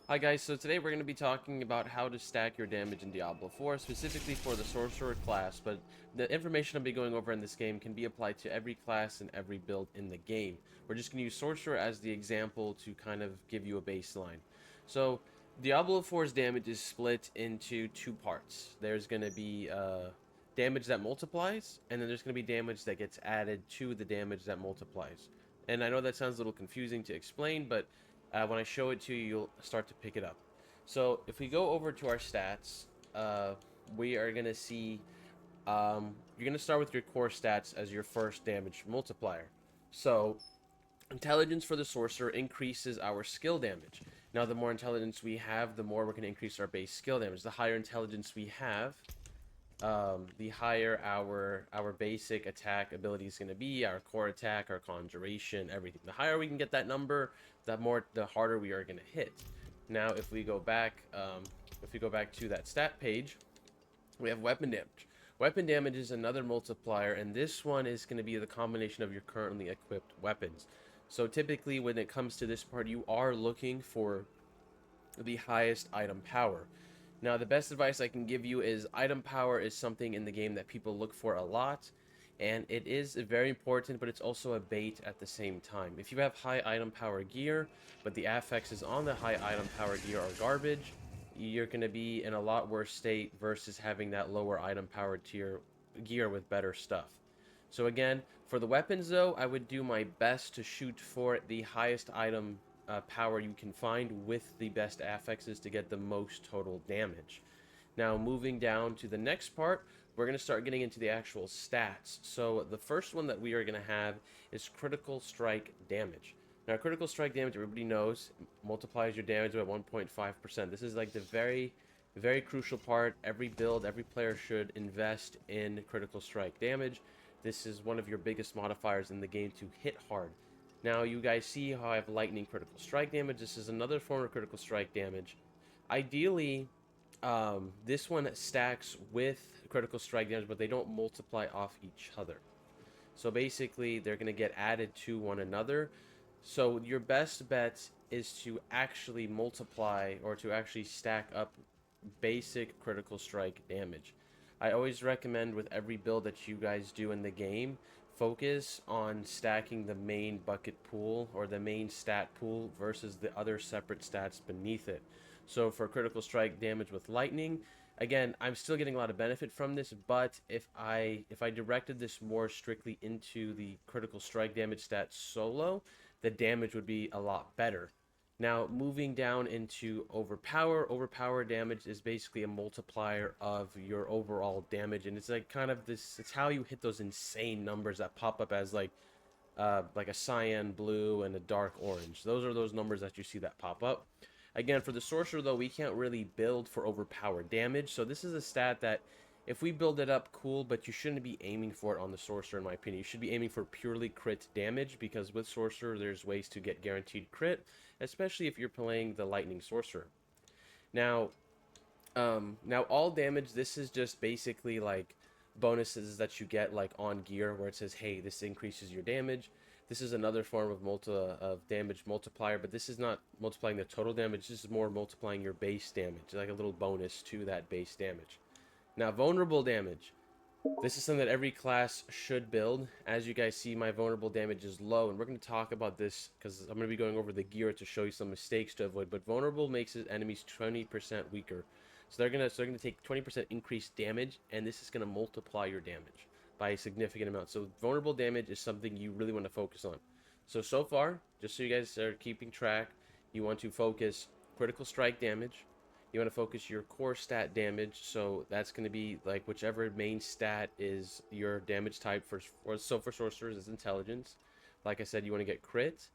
Hi guys, so today we're going to be talking about how to stack your damage in Diablo 4, specifically for the Sorcerer class, but the information I'll be going over in this game can be applied to every class and every build in the game. We're just going to use Sorcerer as the example to kind of give you a baseline. So, Diablo 4's damage is split into two parts. There's going to be damage that multiplies, and then there's going to be damage that gets added to the damage that multiplies. And I know that sounds a little confusing to explain, but when I show it to you, you'll start to pick it up. So if we go over to our stats, we are going to see you're going to start with your core stats as your first damage multiplier. So intelligence for the sorcerer increases our skill damage. Now, the more intelligence we have, the more we're going to increase our base skill damage. The higher intelligence we have, the higher our basic attack ability is going to be, our core attack, our conjuration, everything. The higher we can get that number, the harder we are going to hit. Now, if we go back to that stat page, we have weapon damage. Weapon damage is another multiplier, and this one is going to be the combination of your currently equipped weapons. So typically, when it comes to this part, you are looking for the highest item power. Now, the best advice I can give you is item power is something in the game that people look for a lot, and it is very important, but it's also a bait at the same time. If you have high item power gear, but the affixes on the high item power gear are garbage, you're going to be in a lot worse state versus having that lower item power tier gear with better stuff. So again, for the weapons though, I would do my best to shoot for the highest item power you can find with the best affixes to get the most total damage. Now, moving down to the next part, we're going to start getting into the actual stats. So the first one that we are going to have is critical strike damage. Now, critical strike damage, everybody knows, multiplies your damage by 1.5%. This is like the very crucial part. Every build, every player should invest in critical strike damage. This is one of your biggest modifiers in the game to hit hard. Now, you guys see how I have lightning critical strike damage. This is another form of critical strike damage. Ideally, this one stacks with critical strike damage, but they don't multiply off each other. So basically, they're going to get added to one another. So your best bet is to actually multiply or to actually stack up basic critical strike damage. I always recommend with every build that you guys do in the game, focus on stacking the main bucket pool or the main stat pool versus the other separate stats beneath it. So for critical strike damage with lightning, again, I'm still getting a lot of benefit from this, but if I directed this more strictly into the critical strike damage stat solo, the damage would be a lot better. Now, moving down into overpower damage is basically a multiplier of your overall damage, and it's like kind of this. It's how you hit those insane numbers that pop up as like a cyan blue and a dark orange. Those are those numbers that you see that pop up. Again, for the sorcerer though, we can't really build for overpower damage, so this is a stat that if we build it up, cool, but you shouldn't be aiming for it on the sorcerer, in my opinion. You should be aiming for purely crit damage, because with sorcerer, there's ways to get guaranteed crit, especially if you're playing the lightning sorcerer. Now, now all damage, this is just basically like bonuses that you get like on gear, where it says, hey, this increases your damage. This is another form of damage multiplier, but this is not multiplying the total damage. This is more multiplying your base damage, like a little bonus to that base damage. Now, vulnerable damage. This is something that every class should build. As you guys see, my vulnerable damage is low, and we're going to talk about this because I'm going to be going over the gear to show you some mistakes to avoid. But vulnerable makes his enemies 20% weaker. So they're gonna take 20% increased damage, and this is going to multiply your damage by a significant amount. So vulnerable damage is something you really want to focus on. So far, just so you guys are keeping track, you want to focus critical strike damage, you want to focus your core stat damage, so that's going to be like whichever main stat is your damage type for sorcerers is intelligence. Like I said, you want to get crit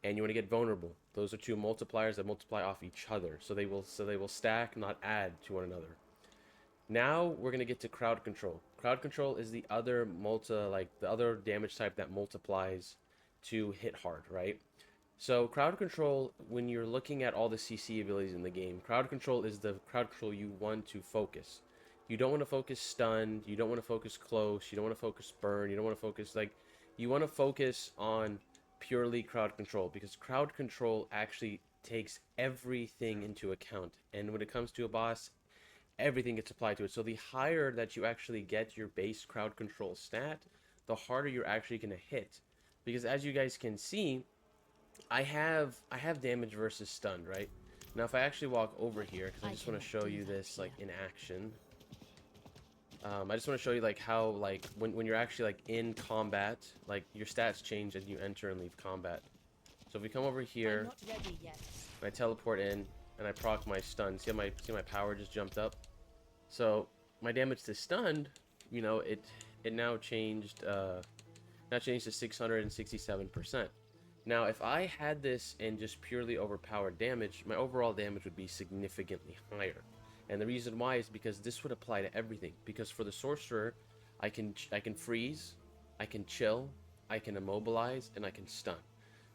and you want to get vulnerable. Those are two multipliers that multiply off each other, so they will stack, not add to one another. Now we're going to get to crowd control. Crowd control is the other the other damage type that multiplies to hit hard, right? So crowd control, when you're looking at all the CC abilities in the game, crowd control is the crowd control you want to focus. You don't want to focus stun, you don't want to focus close, you don't want to focus burn, you don't want to focus you want to focus on purely crowd control, because crowd control actually takes everything into account. And when it comes to a boss, everything gets applied to it. So the higher that you actually get your base crowd control stat, the harder you're actually going to hit. Because as you guys can see, I have damage versus stunned, right? Now if I actually walk over here, because I just want to show you this like in action. I just want to show you like how like when you're actually like in combat, like your stats change as you enter and leave combat. So if we come over here, and I teleport in and I proc my stun, see my power just jumped up. So my damage to stunned, you know, it now changed to 667%. Now, if I had this in just purely overpowered damage, my overall damage would be significantly higher. And the reason why is because this would apply to everything. Because for the Sorcerer, I can freeze, I can chill, I can immobilize, and I can stun.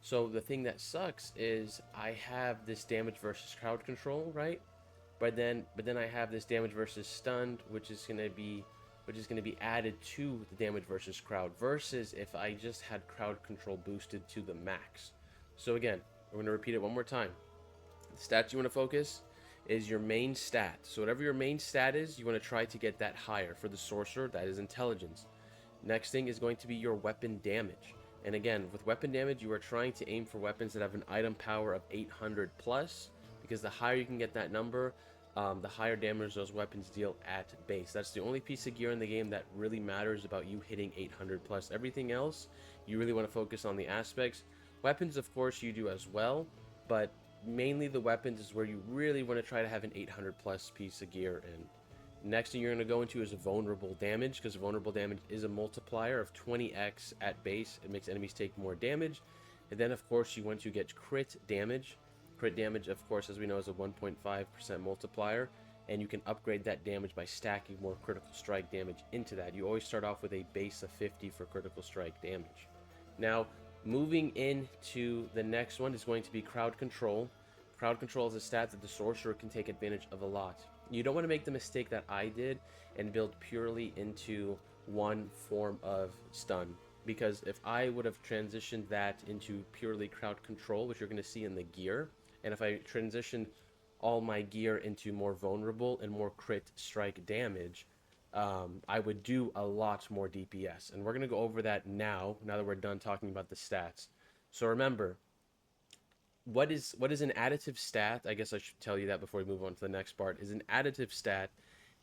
So the thing that sucks is I have this damage versus crowd control, right? But then I have this damage versus stunned, which is gonna be added to the damage versus crowd, versus if I just had crowd control boosted to the max. So again, we're gonna repeat it one more time. The stats you want to focus is your main stat. So whatever your main stat is, you want to try to get that higher. For the Sorcerer, that is intelligence. Next thing is going to be your weapon damage. And again, with weapon damage, you are trying to aim for weapons that have an item power of 800 plus, because the higher you can get that number, the higher damage those weapons deal at base. That's the only piece of gear in the game that really matters about you hitting 800 plus. Everything else, you really want to focus on the aspects. Weapons, of course, you do as well, but mainly the weapons is where you really want to try to have an 800 plus piece of gear. And next thing you're going to go into is vulnerable damage, because vulnerable damage is a multiplier of 20x at base. It makes enemies take more damage. And then of course you want to get crit damage. Crit damage, of course, as we know, is a 1.5% multiplier, and you can upgrade that damage by stacking more critical strike damage into that. You always start off with a base of 50 for critical strike damage. Now, moving into the next one is going to be crowd control. Crowd control is a stat that the Sorcerer can take advantage of a lot. You don't want to make the mistake that I did and build purely into one form of stun, because if I would have transitioned that into purely crowd control, which you're going to see in the gear, and if I transitioned all my gear into more vulnerable and more crit strike damage, I would do a lot more DPS. And we're going to go over that now that we're done talking about the stats. So remember, what is an additive stat? I guess I should tell you that before we move on to the next part. Is an additive stat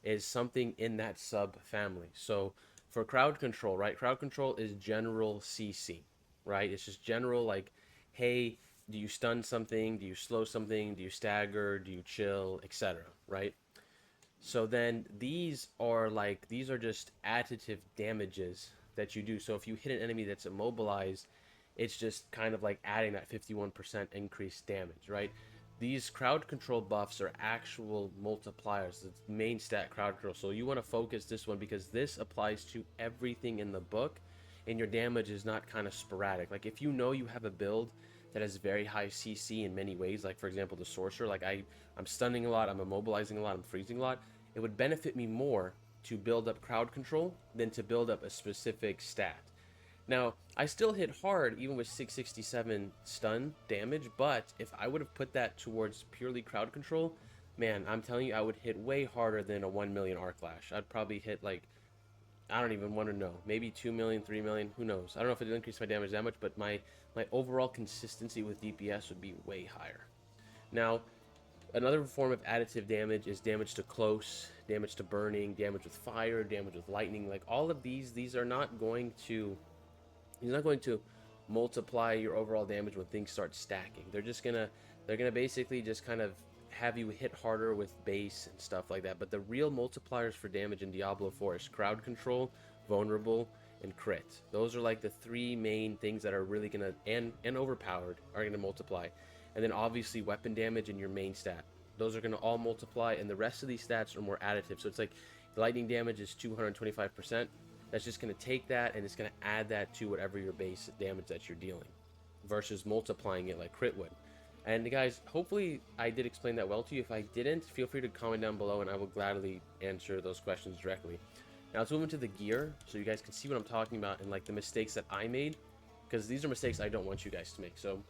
is something in that sub family. So for crowd control, right? Crowd control is general CC, right? It's just general, like, hey, do you stun something? Do you slow something? Do you stagger? Do you chill? Etc. Right? So then these are just additive damages that you do. So if you hit an enemy that's immobilized, it's just kind of like adding that 51% increased damage, right? These crowd control buffs are actual multipliers. It's main stat crowd control. So you want to focus this one because this applies to everything in the book, and your damage is not kind of sporadic. Like if you know you have a build that has very high CC in many ways, like for example the Sorcerer, like I'm stunning a lot, I'm immobilizing a lot, I'm freezing a lot, it would benefit me more to build up crowd control than to build up a specific stat. Now, I still hit hard even with 667 stun damage, but if I would have put that towards purely crowd control, man, I'm telling you, I would hit way harder than a 1 million arc lash. I'd probably hit like, I don't even want to know, maybe 2 million, 3 million, who knows. I don't know if it increased my damage that much, but my overall consistency with DPS would be way higher. Now, another form of additive damage is damage to close, damage to burning, damage with fire, damage with lightning. Like all of these are not going to multiply your overall damage when things start stacking. They're gonna basically just kind of have you hit harder with base and stuff like that. But the real multipliers for damage in Diablo 4 is crowd control, vulnerable, and crit. Those are like the three main things that are really gonna, and overpowered, are gonna multiply. And then obviously weapon damage and your main stat. Those are gonna all multiply, and the rest of these stats are more additive. So it's like lightning damage is 225%. That's just going to take that and it's going to add that to whatever your base damage that you're dealing, versus multiplying it like crit would. And guys, hopefully I did explain that well to you. If I didn't, feel free to comment down below and I will gladly answer those questions directly. Now let's move into the gear so you guys can see what I'm talking about and like the mistakes that I made, because these are mistakes I don't want you guys to make. So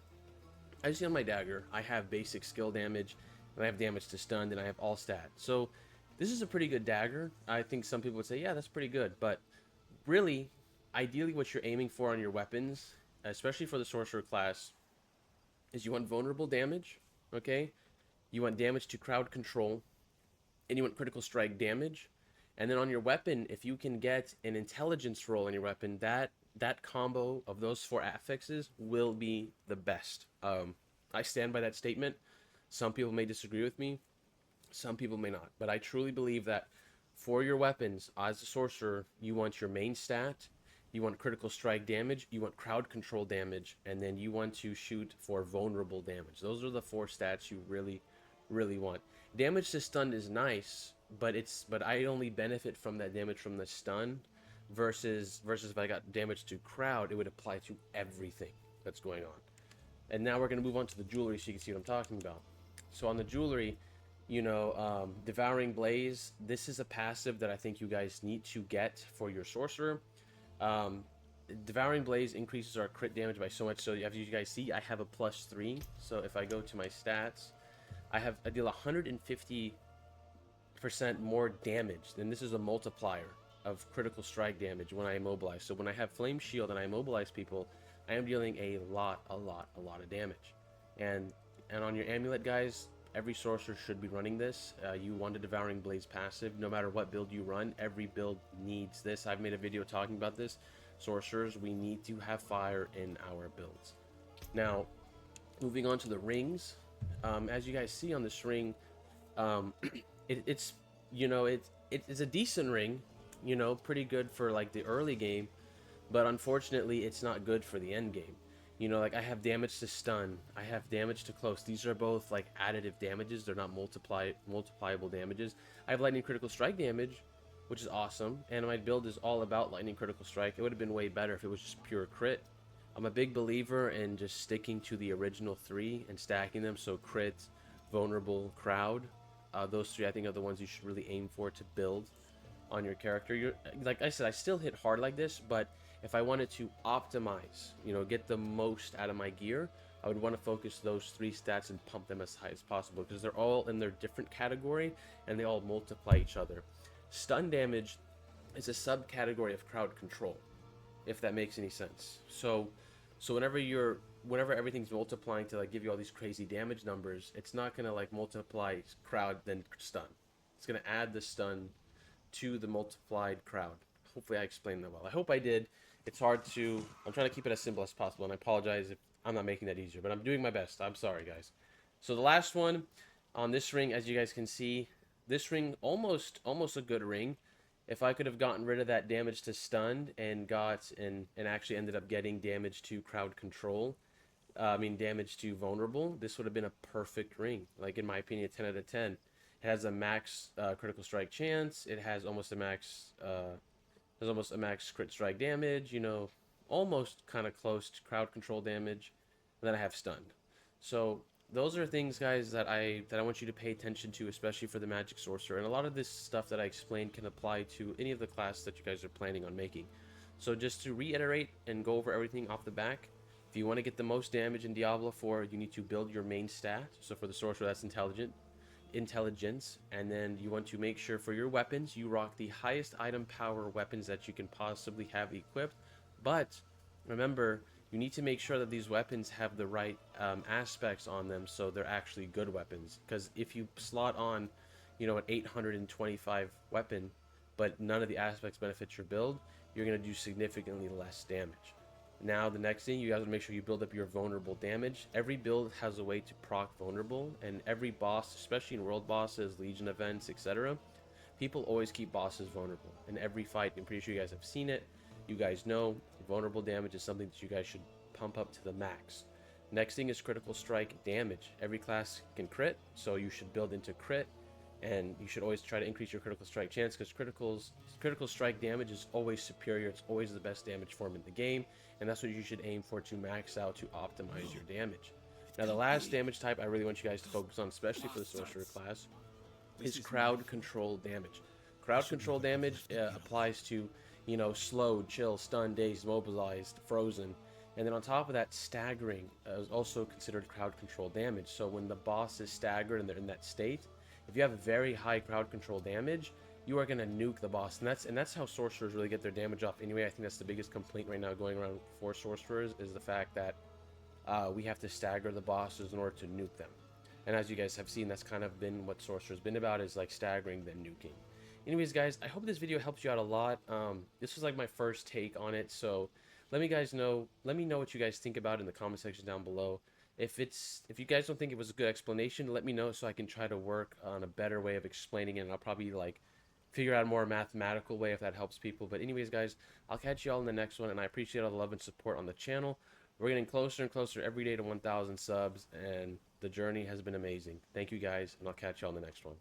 as you see on my dagger, I have basic skill damage, and I have damage to stun, and I have all stat. So this is a pretty good dagger. I think some people would say, yeah, that's pretty good. But really, ideally what you're aiming for on your weapons, especially for the sorcerer class, is you want vulnerable damage, okay? You want damage to crowd control, and you want critical strike damage. And then on your weapon, if you can get an intelligence roll on your weapon, that combo of those four affixes will be the best. I stand by that statement. Some people may disagree with me, some people may not, but I truly believe that for your weapons as a sorcerer, you want your main stat, you want critical strike damage, you want crowd control damage, and then you want to shoot for vulnerable damage. Those are the four stats you really want. Damage to stun is nice, but I only benefit from that damage from the stun versus if I got damage to crowd, it would apply to everything that's going on. And now we're going to move on to the jewelry so you can see what I'm talking about. So on the jewelry, Devouring Blaze, this is a passive that I think you guys need to get for your sorcerer. Um, Devouring Blaze increases our crit damage by so much, so as you guys see, I have a +3. So if I go to my stats, I deal 150% more damage, and this is a multiplier of critical strike damage when I immobilize. So when I have Flame Shield and I immobilize people, I am dealing a lot of damage. And on your amulet, guys, every sorcerer should be running this. You want a Devouring Blaze passive. No matter what build you run, every build needs this. I've made a video talking about this. Sorcerers, we need to have fire in our builds. Now, moving on to the rings. As you guys see on this ring, it's a decent ring, pretty good for like the early game, but unfortunately it's not good for the end game. Like I have damage to stun, I have damage to close. These are both like additive damages, they're not multipliable damages. I have lightning critical strike damage, which is awesome, and my build is all about lightning critical strike. It would have been way better if it was just pure crit. I'm a big believer in just sticking to the original three and stacking them, so crit, vulnerable, crowd. Those three I think are the ones you should really aim for to build on your character. Like I said, I still hit hard like this, but if I wanted to optimize, get the most out of my gear, I would want to focus those three stats and pump them as high as possible, because they're all in their different category and they all multiply each other. Stun damage is a subcategory of crowd control, if that makes any sense. So whenever everything's multiplying to like give you all these crazy damage numbers, it's not gonna like multiply crowd then stun. It's gonna add the stun to the multiplied crowd. Hopefully I explained that well. I hope I did. I'm trying to keep it as simple as possible, and I apologize if I'm not making that easier, but I'm doing my best. I'm sorry, guys. So the last one on this ring, as you guys can see, this ring almost a good ring. If I could have gotten rid of that damage to stunned and actually ended up getting damage to crowd control, damage to vulnerable, this would have been a perfect ring. Like, in my opinion, 10 out of 10. It has a max critical strike chance. It has almost a max crit strike damage. Almost kind of close to crowd control damage. And then I have stunned. So those are things, guys, that I want you to pay attention to, especially for the Magic Sorcerer. And a lot of this stuff that I explained can apply to any of the classes that you guys are planning on making. So just to reiterate and go over everything off the back, if you want to get the most damage in Diablo 4, you need to build your main stat. So for the Sorcerer, that's intelligence, and then you want to make sure for your weapons you rock the highest item power weapons that you can possibly have equipped. But remember, you need to make sure that these weapons have the right aspects on them, so they're actually good weapons. Because if you slot on an 825 weapon but none of the aspects benefit your build, you're going to do significantly less damage. Now, the next thing, you guys want to make sure you build up your vulnerable damage. Every build has a way to proc vulnerable, and every boss, especially in world bosses, legion events, etc., people always keep bosses vulnerable. In every fight, I'm pretty sure you guys have seen it. You guys know vulnerable damage is something that you guys should pump up to the max. Next thing is critical strike damage. Every class can crit, so you should build into crit, and you should always try to increase your critical strike chance, because critical strike damage is always superior. It's always the best damage form in the game, and that's what you should aim for to max out to optimize your damage. Now, the last damage type I really want you guys to focus on, especially for the Sorcerer class, is crowd control damage. Crowd control damage applies to, slowed, chill, stunned, dazed, mobilized, frozen. And then on top of that, staggering is also considered crowd control damage. So when the boss is staggered and they're in that state, if you have very high crowd control damage, you are gonna nuke the boss, and that's how sorcerers really get their damage off. Anyway, I think that's the biggest complaint right now going around for sorcerers is the fact that we have to stagger the bosses in order to nuke them. And as you guys have seen, that's kind of been what sorcerer's been about, is like staggering then nuking. Anyways, guys, I hope this video helps you out a lot. This was like my first take on it, so let me know what you guys think about it in the comment section down below. If you guys don't think it was a good explanation, let me know so I can try to work on a better way of explaining it, and I'll probably like figure out a more mathematical way if that helps people. But anyways, guys, I'll catch you all in the next one, and I appreciate all the love and support on the channel. We're getting closer and closer every day to 1,000 subs, and the journey has been amazing. Thank you guys, and I'll catch you all in the next one.